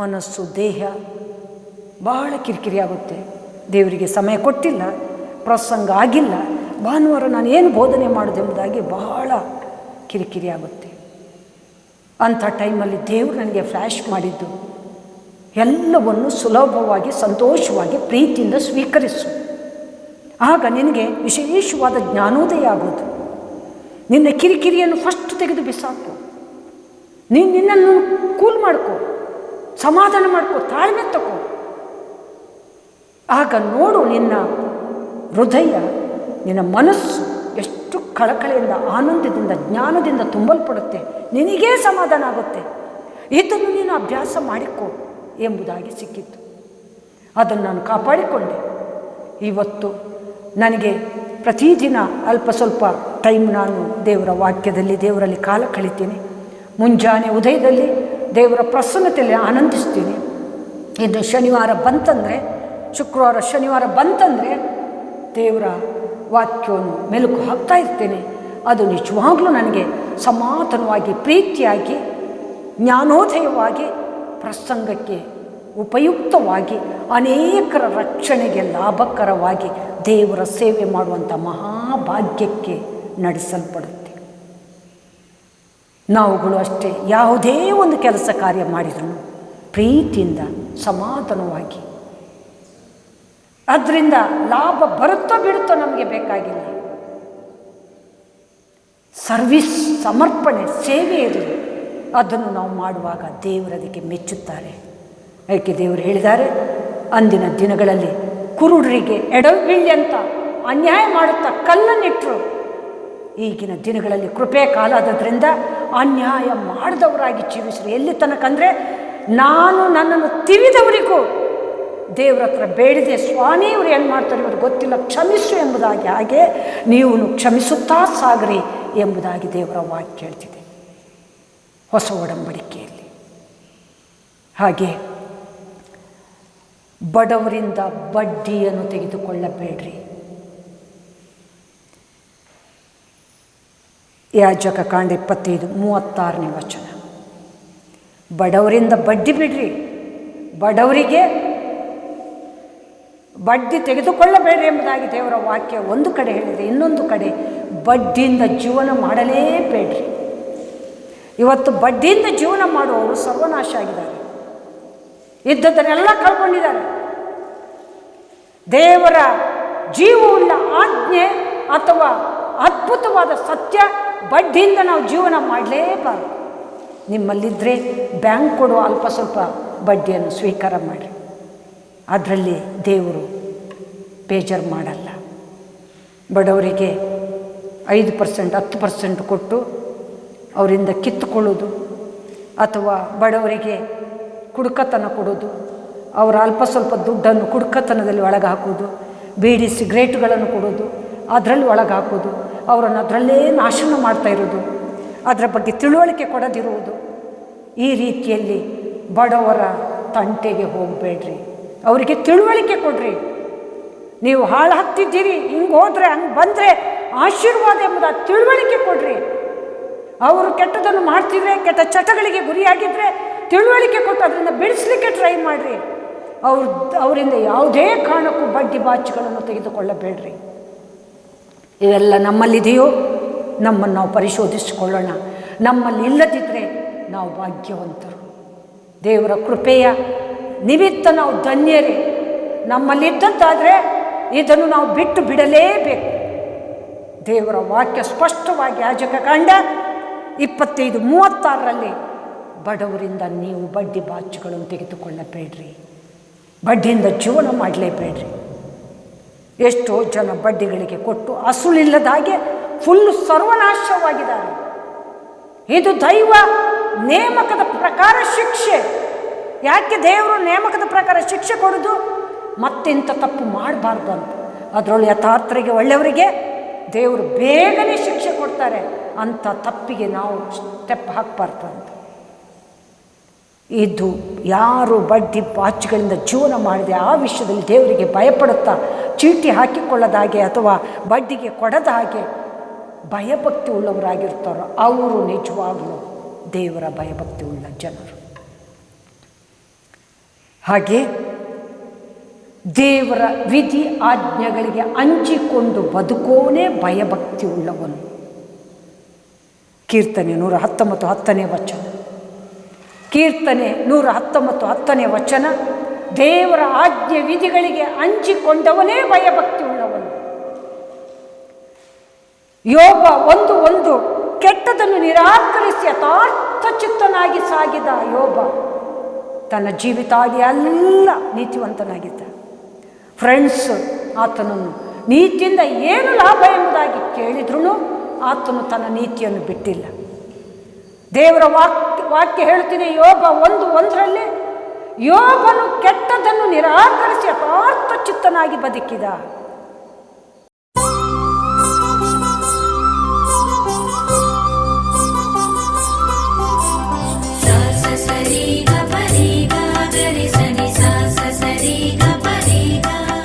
ಮನಸ್ಸು, ದೇಹ ಬಹಳ ಕಿರಿಕಿರಿ ಆಗುತ್ತೆ. ದೇವರಿಗೆ ಸಮಯ ಕೊಟ್ಟಿಲ್ಲ, ಪ್ರಸಂಗ ಆಗಿಲ್ಲ, ಭಾನುವಾರ ನಾನು ಏನು ಬೋಧನೆ ಮಾಡೋದೆಂಬುದಾಗಿ ಬಹಳ ಕಿರಿಕಿರಿ ಆಗುತ್ತೆ. ಅಂಥ ಟೈಮಲ್ಲಿ ದೇವರು ನನಗೆ ಫ್ಲ್ಯಾಶ್ ಮಾಡಿದ್ದು, ಎಲ್ಲವನ್ನು ಸುಲಭವಾಗಿ, ಸಂತೋಷವಾಗಿ, ಪ್ರೀತಿಯಿಂದ ಸ್ವೀಕರಿಸು. ಆಗ ನಿನಗೆ ವಿಶೇಷವಾದ ಜ್ಞಾನೋದಯ ಆಗೋದು. ನಿನ್ನ ಕಿರಿಕಿರಿಯನ್ನು ಫಸ್ಟ್ ತೆಗೆದು ಬಿಸಾಕು. ನೀನು ನಿನ್ನನ್ನು ಕೂಲ್ ಮಾಡ್ಕೊ, ಸಮಾಧಾನ ಮಾಡ್ಕೊ, ತಾಳ್ಮೆ ತಗೋ. ಆಗ ನೋಡು ನಿನ್ನ ಹೃದಯ, ನಿನ್ನ ಮನಸ್ಸು ಎಷ್ಟು ಕಳಕಳಿಯಿಂದ, ಆನಂದದಿಂದ, ಜ್ಞಾನದಿಂದ ತುಂಬಲ್ಪಡುತ್ತೆ. ನಿನಗೇ ಸಮಾಧಾನ ಆಗುತ್ತೆ. ಇದನ್ನು ನೀನು ಅಭ್ಯಾಸ ಮಾಡಿಕೊ. ಎಂಬುದಾಗಿ ಸಿಕ್ಕಿತ್ತು. ಅದನ್ನು ನಾನು ಕಾಪಾಡಿಕೊಂಡೆ. ಇವತ್ತು ನನಗೆ ಪ್ರತಿದಿನ ಅಲ್ಪ ಸ್ವಲ್ಪ ಟೈಮ್ ನಾನು ದೇವರ ವಾಕ್ಯದಲ್ಲಿ, ದೇವರಲ್ಲಿ ಕಾಲ ಕಳಿತೀನಿ. ಮುಂಜಾನೆ ಉದಯದಲ್ಲಿ ದೇವರ ಪ್ರಸನ್ನತೆಯಲ್ಲಿ ಆನಂದಿಸ್ತೀನಿ. ಇನ್ನು ಶನಿವಾರ ಬಂತಂದರೆ, ಶುಕ್ರವಾರ ಶನಿವಾರ ಬಂತಂದರೆ ದೇವರ ವಾಕ್ಯವನ್ನು ಮೆಲುಕು ಹಾಕ್ತಾ ಇರ್ತೇನೆ. ಅದು ನಿಜವಾಗ್ಲೂ ನನಗೆ ಸಮಾಧಾನವಾಗಿ, ಪ್ರೀತಿಯಾಗಿ, ಜ್ಞಾನೋದಯವಾಗಿ, ಪ್ರಸಂಗಕ್ಕೆ ಉಪಯುಕ್ತವಾಗಿ, ಅನೇಕರ ರಕ್ಷಣೆಗೆ ಲಾಭಕರವಾಗಿ ದೇವರ ಸೇವೆ ಮಾಡುವಂಥ ಮಹಾಭಾಗ್ಯಕ್ಕೆ ನಡೆಸಲ್ಪಡುತ್ತೆ. ನಾವುಗಳು ಅಷ್ಟೇ, ಯಾವುದೇ ಒಂದು ಕೆಲಸ ಕಾರ್ಯ ಮಾಡಿದ್ರು ಪ್ರೀತಿಯಿಂದ, ಸಮಾಧಾನವಾಗಿ, ಅದರಿಂದ ಲಾಭ ಬರುತ್ತೋ ಬಿಡುತ್ತೋ ನಮಗೆ ಬೇಕಾಗಿಲ್ಲ. ಸರ್ವಿಸ್, ಸಮರ್ಪಣೆ, ಸೇವೆ ಇರಲಿ. ಅದನ್ನು ನಾವು ಮಾಡುವಾಗ ದೇವರದಕ್ಕೆ ಮೆಚ್ಚುತ್ತಾರೆ. ಅದಕ್ಕೆ ದೇವರು ಹೇಳಿದ್ದಾರೆ, ಅಂದಿನ ದಿನಗಳಲ್ಲಿ ಕುರುಡರಿಗೆ ಎಡವಿಳ್ಳಿ ಅಂತ ಅನ್ಯಾಯ ಮಾಡುತ್ತಾ ಕಲ್ಲನ್ನಿಟ್ಟರು. ಈಗಿನ ದಿನಗಳಲ್ಲಿ ಕೃಪೆ ಕಾಲ ಆದದ್ರಿಂದ ಅನ್ಯಾಯ ಮಾಡಿದವರಾಗಿ ಜೀವಿಸ್ರಿ. ಎಲ್ಲಿ ತನಕ ಅಂದರೆ, ನಾನು ನನ್ನನ್ನು ತಿವಿದವರಿಗೂ ದೇವರ ಹತ್ರ ಬೇಡಿದೆ, ಸ್ವಾಮಿ ಇವರು ಏನು ಮಾಡ್ತಾರೆ ಇವರು ಗೊತ್ತಿಲ್ಲ, ಕ್ಷಮಿಸು ಎಂಬುದಾಗಿ. ಹಾಗೆ ನೀವು ಕ್ಷಮಿಸುತ್ತಾ ಸಾಗ್ರಿ ಎಂಬುದಾಗಿ ದೇವರ ವಾಕ್ಯ ಹೇಳ್ತಿದೆ ಹೊಸ ಒಡಂಬಡಿಕೆಯಲ್ಲಿ. ಹಾಗೆ ಬಡವರಿಂದ ಬಡ್ಡಿಯನ್ನು ತೆಗೆದುಕೊಳ್ಳಬೇಡ್ರಿ. ಯಾಜಕಕಾಂಡ 25:36ನೇ ವಚನ. ಬಡವರಿಂದ ಬಡ್ಡಿ ಬಿಡ್ರಿ, ಬಡವರಿಗೆ ಬಡ್ಡಿ ತೆಗೆದುಕೊಳ್ಳಬೇಡ್ರಿ ಎಂಬುದಾಗಿ ದೇವರ ವಾಕ್ಯ ಒಂದು ಕಡೆ ಹೇಳಿದೆ. ಇನ್ನೊಂದು ಕಡೆ ಬಡ್ಡಿಯಿಂದ ಜೀವನ ಮಾಡಲೇಬೇಡ್ರಿ. ಇವತ್ತು ಬಡ್ಡಿಯಿಂದ ಜೀವನ ಮಾಡುವವರು ಸರ್ವನಾಶ ಆಗಿದ್ದಾರೆ. ಇದ್ದದನ್ನೆಲ್ಲ ಕಳ್ಕೊಂಡಿದ್ದಾರೆ. ದೇವರ ಜೀವವುಳ್ಳ ಆಜ್ಞೆ ಅಥವಾ ಅದ್ಭುತವಾದ ಸತ್ಯ, ಬಡ್ಡಿಯಿಂದ ನಾವು ಜೀವನ ಮಾಡಲೇಬಾರದು. ನಿಮ್ಮಲ್ಲಿದ್ದರೆ ಬ್ಯಾಂಕ್ ಕೊಡುವ ಅಲ್ಪ ಸ್ವಲ್ಪ ಬಡ್ಡಿಯನ್ನು ಸ್ವೀಕಾರ ಮಾಡಿರಿ. ಅದರಲ್ಲಿ ದೇವರು ಬೇಜಾರು ಮಾಡಲ್ಲ. ಬಡವರಿಗೆ 5%, 10% ಕೊಟ್ಟು ಅವರಿಂದ ಕಿತ್ತುಕೊಳ್ಳೋದು, ಅಥವಾ ಬಡವರಿಗೆ ಕುಡುಕತನ ಕೊಡೋದು, ಅವರ ಅಲ್ಪ ಸ್ವಲ್ಪ ದುಡ್ಡನ್ನು ಕುಡುಕತನದಲ್ಲಿ ಒಳಗೆ ಹಾಕೋದು, ಬೀಡಿ ಸಿಗರೇಟ್ಗಳನ್ನು ಕೊಡೋದು, ಅದರಲ್ಲಿ ಒಳಗೆ ಹಾಕೋದು, ಅವರನ್ನು ಅದರಲ್ಲೇ ನಾಶನ ಮಾಡ್ತಾ ಇರೋದು, ಅದರ ಬಗ್ಗೆ ತಿಳುವಳಿಕೆ ಕೊಡದಿರುವುದು. ಈ ರೀತಿಯಲ್ಲಿ ಬಡವರ ತಂಟೆಗೆ ಹೋಗಬೇಡ್ರಿ. ಅವರಿಗೆ ತಿಳುವಳಿಕೆ ಕೊಡ್ರಿ. ನೀವು ಹಾಳು ಹಾಕ್ತಿದ್ದೀರಿ, ಹಿಂಗೆ ಹೋದರೆ ಹಂಗೆ ಬಂದರೆ ಆಶೀರ್ವಾದ ಎಂಬುದಾಗಿ ತಿಳುವಳಿಕೆ ಕೊಡ್ರಿ. ಅವರು ಕೆಟ್ಟದನ್ನು ಮಾಡ್ತಿದ್ರೆ, ಕೆಟ್ಟ ಚಟಗಳಿಗೆ ಗುರಿಯಾಗಿದ್ದರೆ ತಿಳುವಳಿಕೆ ಕೊಟ್ಟು ಅದರಿಂದ ಬಿಡಿಸ್ಲಿಕ್ಕೆ ಟ್ರೈ ಮಾಡಿರಿ. ಅವರಿಂದ ಯಾವುದೇ ಕಾರಣಕ್ಕೂ ಬಡ್ಡಿ ಬಾಚಿಗಳನ್ನು ತೆಗೆದುಕೊಳ್ಳಬೇಡ್ರಿ. ಇವೆಲ್ಲ ನಮ್ಮಲ್ಲಿದೆಯೋ ನಮ್ಮನ್ನು ನಾವು ಪರಿಶೋಧಿಸಿಕೊಳ್ಳೋಣ. ನಮ್ಮಲ್ಲಿ ಇಲ್ಲದಿದ್ದರೆ ನಾವು ಭಾಗ್ಯವಂತರು. ದೇವರ ಕೃಪೆಯ ನಿಮಿತ್ತ ನಾವು ಧನ್ಯರೇ. ನಮ್ಮಲ್ಲಿದ್ದಂತಾದರೆ ಇದನ್ನು ನಾವು ಬಿಟ್ಟು ಬಿಡಲೇಬೇಕು. ದೇವರ ವಾಕ್ಯ ಸ್ಪಷ್ಟವಾಗಿ ಯಾಜಕಕಾಂಡ 25:36ರಲ್ಲಿ ಬಡವರಿಂದ ನೀವು ಬಡ್ಡಿ ಬಾಚುಗಳನ್ನು ತೆಗೆದುಕೊಳ್ಳಬೇಡ್ರಿ, ಬಡ್ಡಿಯಿಂದ ಜೀವನ ಮಾಡಲೇಬೇಡ್ರಿ. ಎಷ್ಟೋ ಜನ ಬಡ್ಡಿಗಳಿಗೆ ಕೊಟ್ಟು ಅಸುಳಿಲ್ಲದ ಹಾಗೆ ಫುಲ್ಲು ಸರ್ವನಾಶವಾಗಿದ್ದಾರೆ. ಇದು ದೈವ ನೇಮಕದ ಪ್ರಕಾರ ಶಿಕ್ಷೆ. ಯಾಕೆ ದೇವರು ನೇಮಕದ ಪ್ರಕಾರ ಶಿಕ್ಷೆ ಕೊಡೋದು? ಮತ್ತೆಂಥ ತಪ್ಪು ಮಾಡಬಾರ್ದು ಅಂತ. ಅದರೊಳಗೆ ಯಥಾರ್ಥರಿಗೆ, ಒಳ್ಳೆಯವರಿಗೆ ದೇವರು ಬೇಗನೆ ಶಿಕ್ಷೆ ಕೊಡ್ತಾರೆ. ಅಂಥ ತಪ್ಪಿಗೆ ನಾವು ಸ್ಟೆಪ್ ಹಾಕಬಾರ್ದು ಅಂತ. ಇದು ಯಾರು ಬಡ್ಡಿ ಬಾಚಿಗಳಿಂದ ಜೀವನ ಮಾಡಿದೆ ಆ ವಿಷಯದಲ್ಲಿ ದೇವರಿಗೆ ಭಯಪಡುತ್ತಾ ಚೀಟಿ ಹಾಕಿಕೊಳ್ಳದ ಹಾಗೆ ಅಥವಾ ಬಡ್ಡಿಗೆ ಕೊಡದ ಹಾಗೆ ಭಯಭಕ್ತಿ ಉಳ್ಳವರಾಗಿರ್ತಾರೋ ಅವರು ನಿಜವಾಗಲೂ ದೇವರ ಭಯಭಕ್ತಿ ಉಳ್ಳ ಜನರು. ಹಾಗೆ ದೇವರ ವಿಧಿ ಆಜ್ಞೆಗಳಿಗೆ ಅಂಚಿಕೊಂಡು ಬದುಕೋನೇ ಭಯಭಕ್ತಿ ಉಳ್ಳವನು. ಕೀರ್ತನೆ 119:10ನೇ ವಚನ. ಕೀರ್ತನೆ 119:10ನೇ ವಚನ. ದೇವರ ಆಜ್ಞೆ ವಿಧಿಗಳಿಗೆ ಅಂಚಿಕೊಂಡವನೇ ಭಯಭಕ್ತಿ ಉಳ್ಳವನು. ಯೋಬ 1:1 ಕೆಟ್ಟದನ್ನು ನಿರಾಕರಿಸಿ ಯಥಾರ್ಥ ಚಿತ್ತನಾಗಿ ಸಾಗಿದ ಯೋಬ ತನ್ನ ಜೀವಿತಾವಧಿ ಎಲ್ಲ ನೀತಿವಂತನಾಗಿದ್ದ. ಫ್ರೆಂಡ್ಸ್ ಆತನನ್ನು ನೀತಿಯಿಂದ ಏನು ಲಾಭ ಎಂಬುದಾಗಿ ಕೇಳಿದ್ರೂ ಆತನು ತನ್ನ ನೀತಿಯನ್ನು ಬಿಟ್ಟಿಲ್ಲ. ದೇವರ ವಾಕ್ಯ ಹೇಳುತ್ತಿದೆ ಯೋಬ 1:1 ಯೋಬನು ಕೆಟ್ಟದನ್ನು ನಿರಾಕರಿಸಿ ಯಥಾರ್ಥ ಚಿತ್ತನಾಗಿ ಬದುಕಿದ.